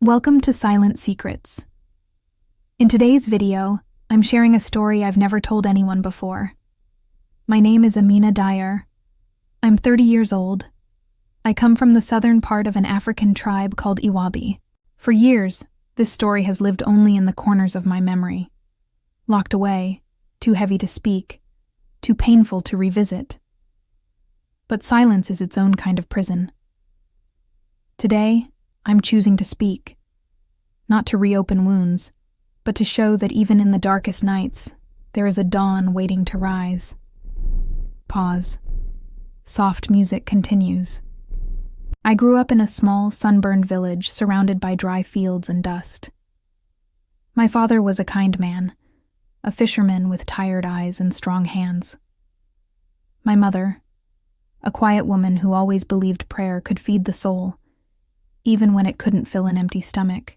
Welcome to Silent Secrets. In today's video, I'm sharing a story I've never told anyone before. My name is Amina. I'm 30 years old. I come from the southern part of an African tribe called Iwabi. For years, this story has lived only in the corners of my memory. Locked away, too heavy to speak, too painful to revisit. But silence is its own kind of prison. Today, I'm choosing to speak, not to reopen wounds, but to show that even in the darkest nights, there is a dawn waiting to rise. Pause. Soft music continues. I grew up in a small, sunburned village surrounded by dry fields and dust. My father was a kind man, a fisherman with tired eyes and strong hands. My mother, a quiet woman who always believed prayer could feed the soul, even when it couldn't fill an empty stomach.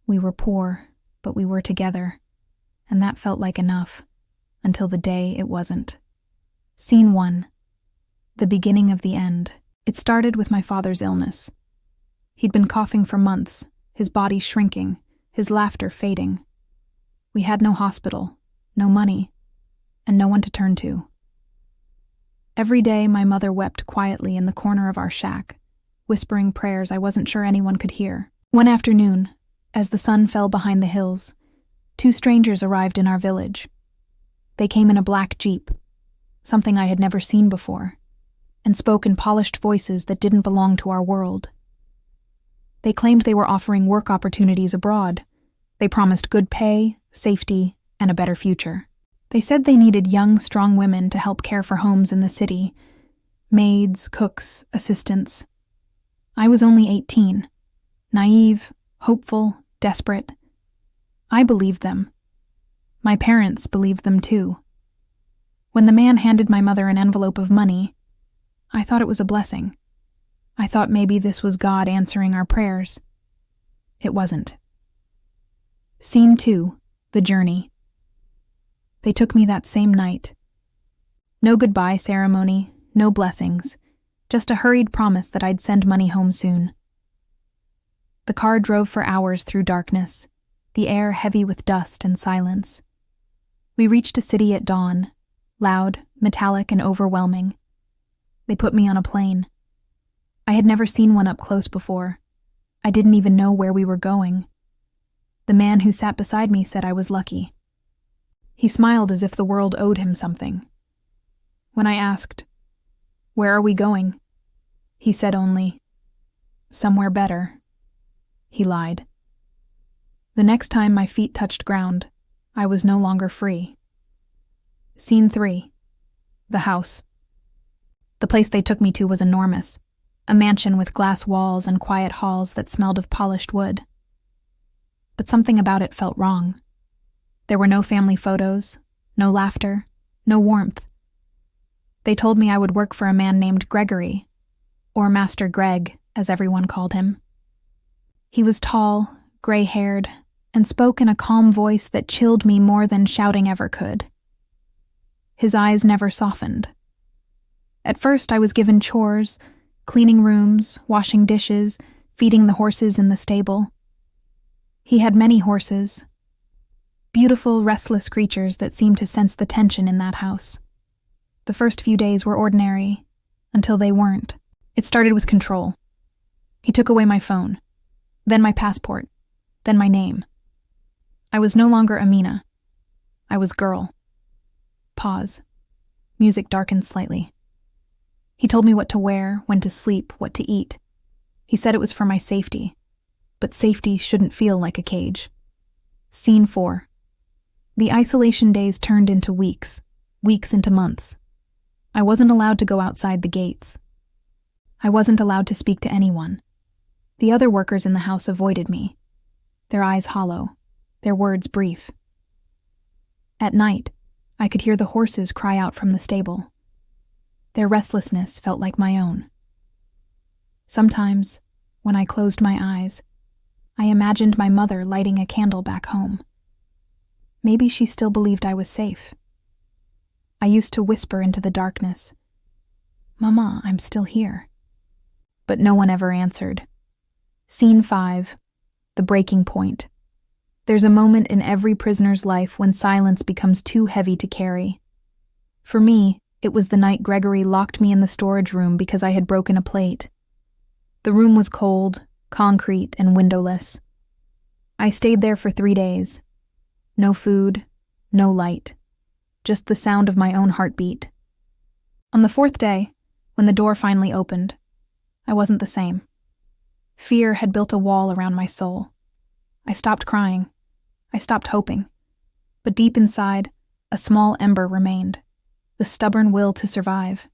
We were poor, but we were together, and that felt like enough, until the day it wasn't. Scene 1. The beginning of the end. It started with my father's illness. He'd been coughing for months, his body shrinking, his laughter fading. We had no hospital, no money, and no one to turn to. Every day my mother wept quietly in the corner of our shack, whispering prayers I wasn't sure anyone could hear. One afternoon, as the sun fell behind the hills, 2 strangers arrived in our village. They came in a black jeep, something I had never seen before, and spoke in polished voices that didn't belong to our world. They claimed they were offering work opportunities abroad. They promised good pay, safety, and a better future. They said they needed young, strong women to help care for homes in the city, maids, cooks, assistants. I was only 18, naive, hopeful, desperate. I believed them. My parents believed them too. When the man handed my mother an envelope of money, I thought it was a blessing. I thought maybe this was God answering our prayers. It wasn't. Scene 2. The journey. They took me that same night. No goodbye ceremony, no blessings. Just a hurried promise that I'd send money home soon. The car drove for hours through darkness, the air heavy with dust and silence. We reached a city at dawn, loud, metallic, and overwhelming. They put me on a plane. I had never seen one up close before. I didn't even know where we were going. The man who sat beside me said I was lucky. He smiled as if the world owed him something. When I asked, "Where are we going?" he said only, "Somewhere better." He lied. The next time my feet touched ground, I was no longer free. Scene 3. The house. The place they took me to was enormous, a mansion with glass walls and quiet halls that smelled of polished wood. But something about it felt wrong. There were no family photos, no laughter, no warmth. They told me I would work for a man named Gregory, or Master Greg, as everyone called him. He was tall, gray-haired, and spoke in a calm voice that chilled me more than shouting ever could. His eyes never softened. At first I was given chores, cleaning rooms, washing dishes, feeding the horses in the stable. He had many horses, beautiful, restless creatures that seemed to sense the tension in that house. The first few days were ordinary, until they weren't. It started with control. He took away my phone, then my passport, then my name. I was no longer Amina. I was girl. Pause. Music darkened slightly. He told me what to wear, when to sleep, what to eat. He said it was for my safety, but safety shouldn't feel like a cage. Scene 4. The isolation days turned into weeks, weeks into months. I wasn't allowed to go outside the gates. I wasn't allowed to speak to anyone. The other workers in the house avoided me, their eyes hollow, their words brief. At night, I could hear the horses cry out from the stable. Their restlessness felt like my own. Sometimes, when I closed my eyes, I imagined my mother lighting a candle back home. Maybe she still believed I was safe. I used to whisper into the darkness, "Mama, I'm still here." But no one ever answered. Scene 5. the breaking point. There's a moment in every prisoner's life when silence becomes too heavy to carry. For me, it was the night Gregory locked me in the storage room because I had broken a plate. The room was cold, concrete, and windowless. I stayed there for 3 days. No food, no light, just the sound of my own heartbeat. On the 4th day, when the door finally opened, I wasn't the same. Fear had built a wall around my soul. I stopped crying. I stopped hoping. But deep inside, a small ember remained. The stubborn will to survive.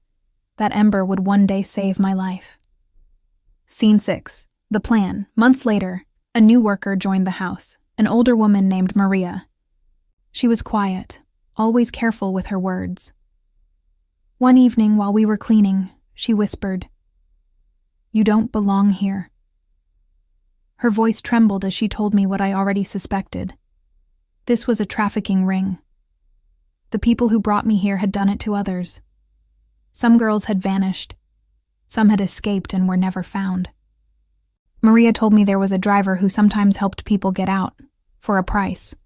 That ember would one day save my life. Scene 6. The plan. Months later, a new worker joined the house, an older woman named Maria. She was quiet, always careful with her words. One evening while we were cleaning, she whispered, "You don't belong here." Her voice trembled as she told me what I already suspected. This was a trafficking ring. The people who brought me here had done it to others. Some girls had vanished. Some had escaped and were never found. Maria told me there was a driver who sometimes helped people get out, for a price.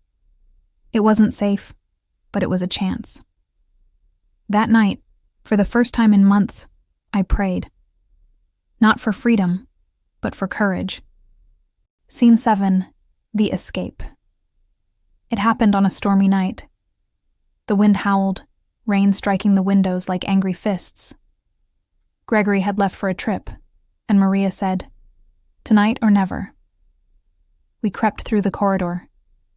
It wasn't safe, but it was a chance. That night, for the first time in months, I prayed. Not for freedom, but for courage. Scene 7. The escape. It happened on a stormy night. The wind howled, rain striking the windows like angry fists. Gregory had left for a trip, and Maria said, "Tonight or never." We crept through the corridor,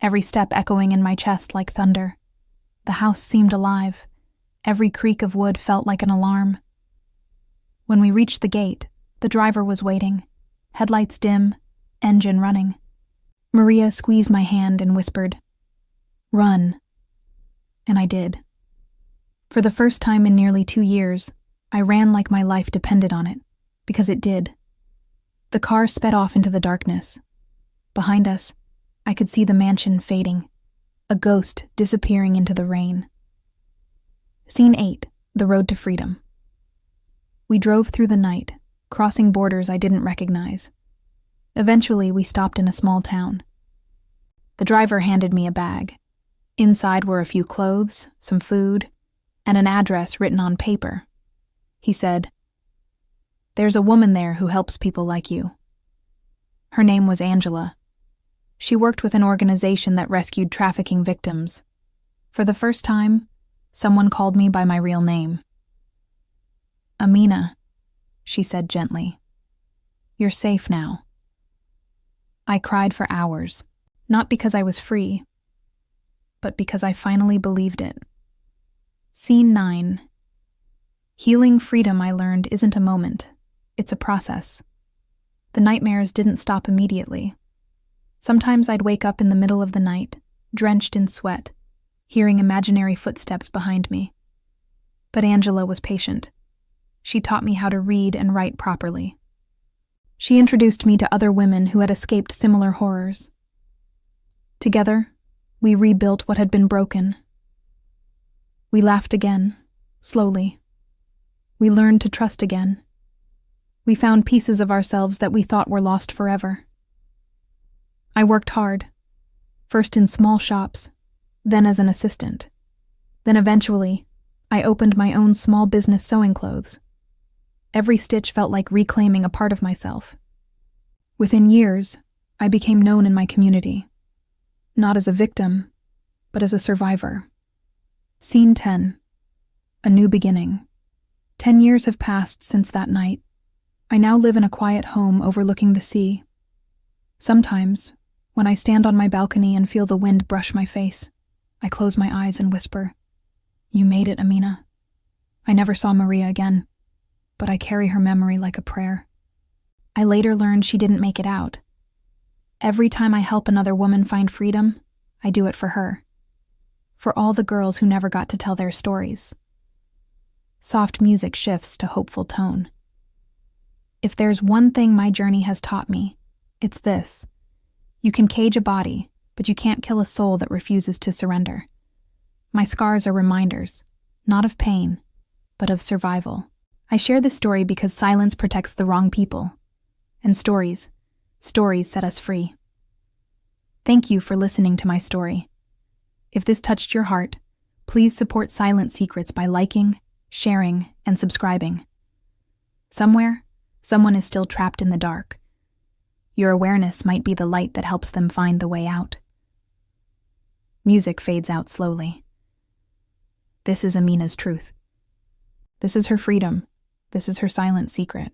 every step echoing in my chest like thunder. The house seemed alive. Every creak of wood felt like an alarm. When we reached the gate, the driver was waiting, headlights dim, engine running. Maria squeezed my hand and whispered, "Run." And I did. For the first time in nearly 2 years, I ran like my life depended on it, because it did. The car sped off into the darkness. Behind us, I could see the mansion fading, a ghost disappearing into the rain. Scene 8. The road to freedom. We drove through the night, crossing borders I didn't recognize. Eventually, we stopped in a small town. The driver handed me a bag. Inside were a few clothes, some food, and an address written on paper. He said, "There's a woman there who helps people like you." Her name was Angela. She worked with an organization that rescued trafficking victims. For the first time, someone called me by my real name. "Amina," she said gently. "You're safe now." I cried for hours, not because I was free, but because I finally believed it. Scene 9. Healing freedom, I learned, isn't a moment. It's a process. The nightmares didn't stop immediately. Sometimes I'd wake up in the middle of the night, drenched in sweat, hearing imaginary footsteps behind me. But Angela was patient. She taught me how to read and write properly. She introduced me to other women who had escaped similar horrors. Together, we rebuilt what had been broken. We laughed again, slowly. We learned to trust again. We found pieces of ourselves that we thought were lost forever. I worked hard, first in small shops, then as an assistant. Then eventually, I opened my own small business sewing clothes. Every stitch felt like reclaiming a part of myself. Within years, I became known in my community. Not as a victim, but as a survivor. Scene 10. A new beginning. 10 years have passed since that night. I now live in a quiet home overlooking the sea. Sometimes, when I stand on my balcony and feel the wind brush my face, I close my eyes and whisper, "You made it, Amina." I never saw Maria again, but I carry her memory like a prayer. I later learned she didn't make it out. Every time I help another woman find freedom, I do it for her. For all the girls who never got to tell their stories. Soft music shifts to hopeful tone. If there's one thing my journey has taught me, it's this. You can cage a body, but you can't kill a soul that refuses to surrender. My scars are reminders, not of pain, but of survival. I share this story because silence protects the wrong people. And stories set us free. Thank you for listening to my story. If this touched your heart, please support Silent Secrets by liking, sharing, and subscribing. Somewhere, someone is still trapped in the dark. Your awareness might be the light that helps them find the way out. Music fades out slowly. This is Amina's truth. This is her freedom. This is her silent secret.